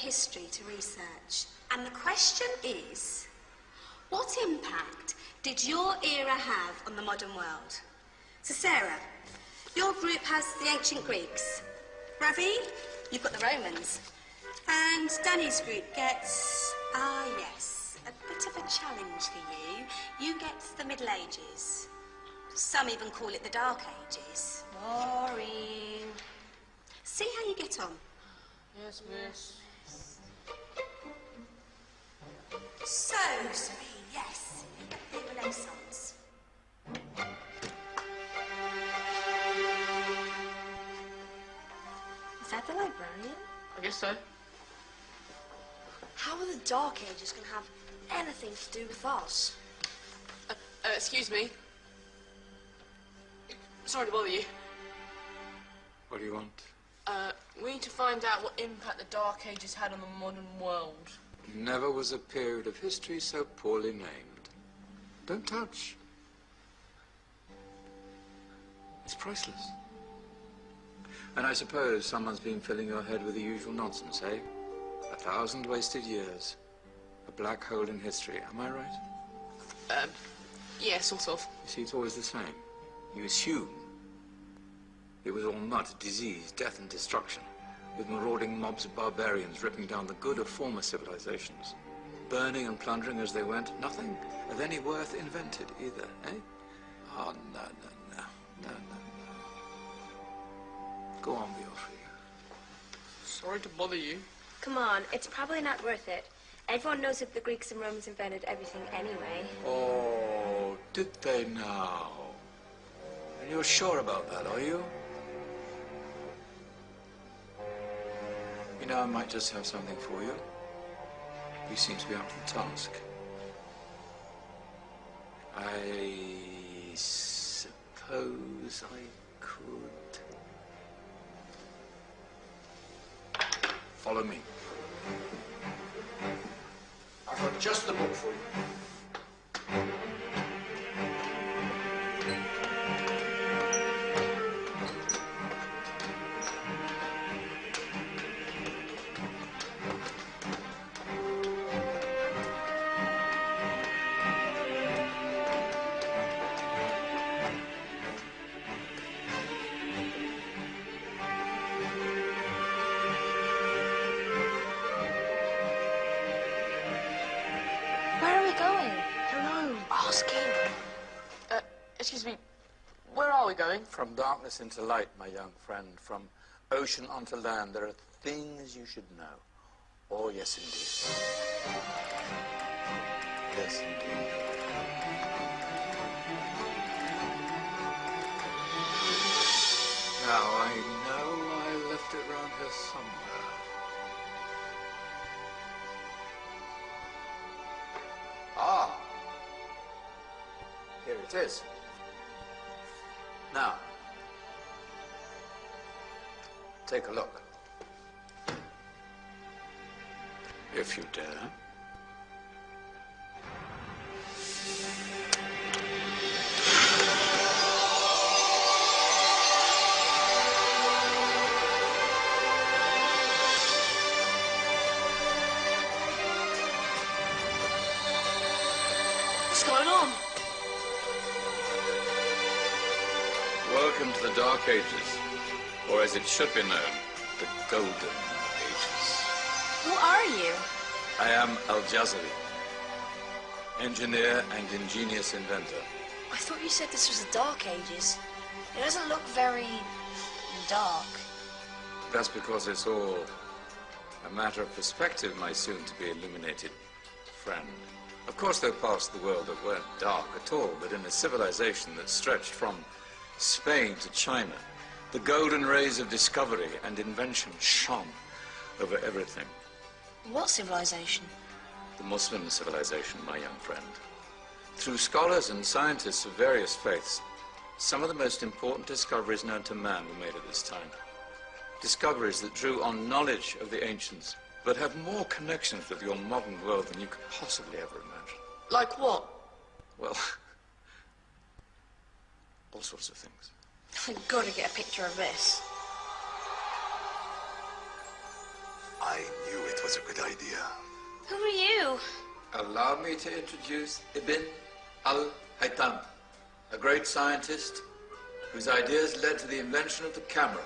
history to research. And the question is, what impact did your era have on the modern world? So Sarah, your group has the ancient Greeks. Ravi, you've got the Romans. And Danny's group gets, yes, a bit of a challenge for you. You get the Middle Ages. Some even call it the Dark Ages. Boring. See how you get on. Yes, miss. So, Serene, yes, you get the Renaissance. Is that the librarian? I guess so. How are the Dark Ages going to have anything to do with us? Excuse me. Sorry to bother you. What do you want? We need to find out what impact the Dark Ages had on the modern world. Never was a period of history so poorly named. Don't touch. It's priceless. And I suppose someone's been filling your head with the usual nonsense, eh? 1,000 wasted years. A black hole in history, am I right? Yeah, sort of. You see, it's always the same. You assume it was all mud, disease, death and destruction, with marauding mobs of barbarians ripping down the good of former civilizations, burning and plundering as they went. Nothing of any worth invented either, eh? Oh, no. Go on, Beatrice. Sorry to bother you. Come on, it's probably not worth it. Everyone knows that the Greeks and Romans invented everything anyway. Oh, did they now? And you're sure about that, are you? You know, I might just have something for you. You seem to be up to the task. I suppose I could. Follow me. I've got just the book for you. Excuse me, where are we going? From darkness into light, my young friend. From ocean onto land. There are things you should know. Oh, yes, indeed. Yes, indeed. Now, I know I left it round here somewhere. Ah! Here it is. Now, take a look. If you dare. What's going on? Welcome to the Dark Ages, or as it should be known, the Golden Ages. Who are you? I am Al-Jazari, engineer and ingenious inventor. I thought you said this was the Dark Ages. It doesn't look very dark. That's because it's all a matter of perspective, my soon-to-be illuminated friend. Of course, there are parts of the world that weren't dark at all, but in a civilization that stretched from Spain to China, the golden rays of discovery and invention shone over everything. What civilization? The Muslim civilization, my young friend. Through scholars and scientists of various faiths, some of the most important discoveries known to man were made at this time. Discoveries that drew on knowledge of the ancients, but have more connections with your modern world than you could possibly ever imagine. Like what? Well, all sorts of things. I've got to get a picture of this. I knew it was a good idea. Who are you? Allow me to introduce Ibn al-Haytham, a great scientist whose ideas led to the invention of the camera.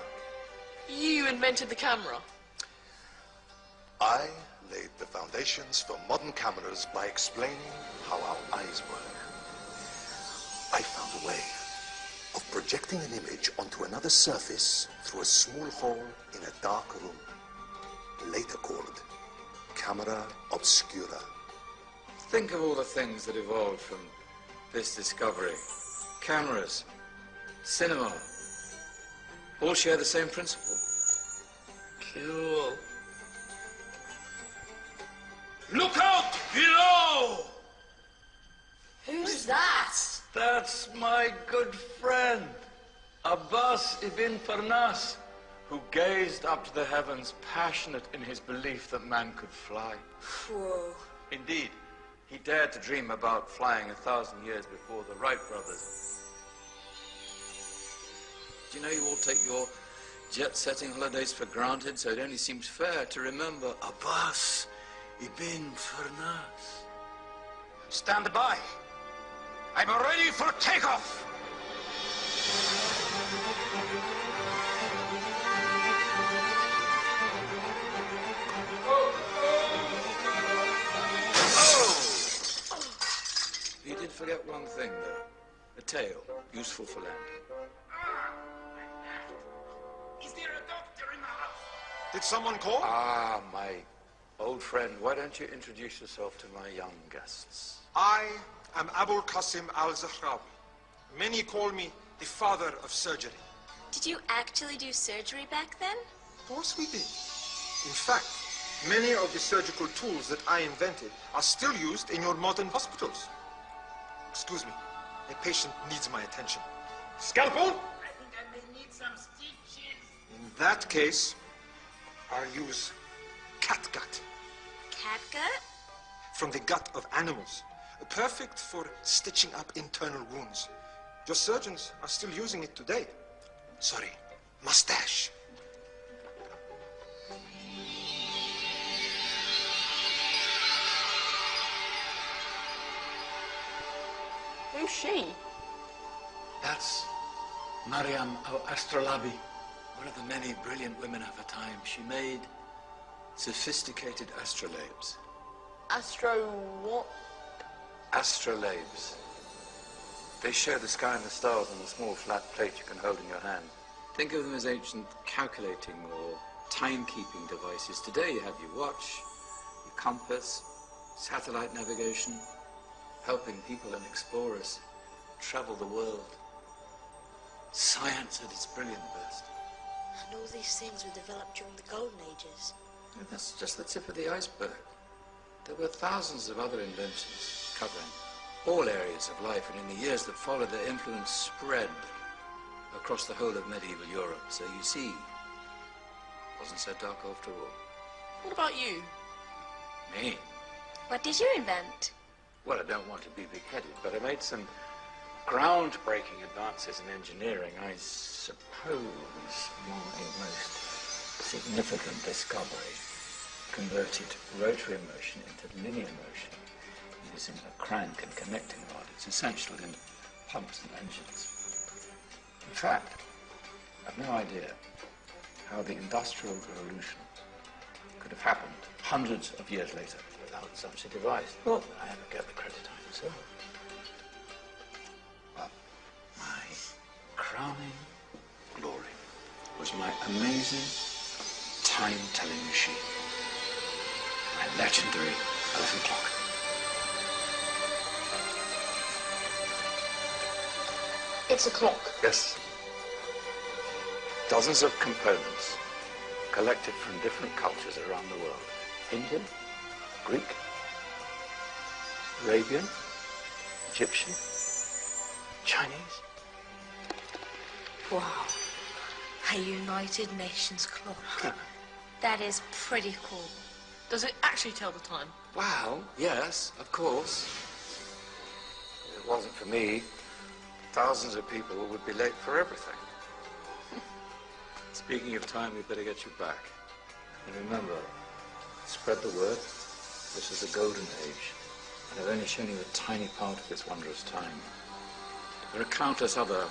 You invented the camera? I laid the foundations for modern cameras by explaining how our eyes work. I found a way of projecting an image onto another surface through a small hole in a dark room, later called camera obscura. Think of all the things that evolved from this discovery. Cameras, cinema, all share the same principle. Cool. Look out below! Who's that? That's my good friend, Abbas ibn Farnas, Who gazed up to the heavens, passionate in his belief that man could fly. Whoa. Indeed, he dared to dream about flying 1,000 years before the Wright brothers. Do you know you all take your jet-setting holidays for granted, so it only seems fair to remember Abbas ibn Farnas. stand by. I'm ready for takeoff. You did forget one thing, though. A tail, useful for landing. Is there a doctor in the house? Did someone call? Ah, my old friend, why don't you introduce yourself to my young guests? I am Abul Qasim al-Zahrawi. Many call me the father of surgery. Did you actually do surgery back then? Of course we did. In fact, many of the surgical tools that I invented are still used in your modern hospitals. Excuse me, a patient needs my attention. Scalpel? I think I may need some stitches. In that case, I'll use catgut Catgut? from the gut of animals. Perfect for stitching up internal wounds. Your surgeons are still using it today. Sorry, mustache. Who's she? That's Mariam al-Astrolabi, one of the many brilliant women of her time. She made sophisticated astrolabes. Astro what? Astrolabes. They show the sky and the stars on a small flat plate you can hold in your hand. Think of them as ancient calculating or timekeeping devices. Today you have your watch, your compass, satellite navigation, helping people and explorers travel the world. Science at its brilliant best. And all these things were developed during the Golden Ages. And that's just the tip of the iceberg. There were thousands of other inventions covering all areas of life, and in the years that followed, their influence spread across the whole of medieval Europe. So you see, it wasn't so dark after all. What about you? Me? What did you invent? Well, I don't want to be big-headed, but I made some groundbreaking advances in engineering. I suppose my most significant discovery converted rotary motion into linear motion using a crank and connecting rod. It's essential in pumps and engines. In fact, I've no idea how the Industrial Revolution could have happened hundreds of years later without such a device. Not that I ever get the credit I deserve. But my crowning glory was my amazing time-telling machine. My legendary elephant clock. It's a clock. Yes. Dozens of components collected from different cultures around the world. Indian, Greek, Arabian, Egyptian, Chinese. Wow. A United Nations clock. That is pretty cool. Does it actually tell the time? Wow, yes, of course. If it wasn't for me, thousands of people would be late for everything. Speaking of time, we'd better get you back. And remember, Spread the word. This is the golden age, and I've only shown you a tiny part of this wondrous time. There are countless other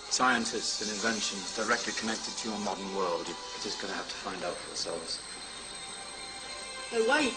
scientists and inventions directly connected to your modern world. You're just going to have to find out for yourselves. No, wait.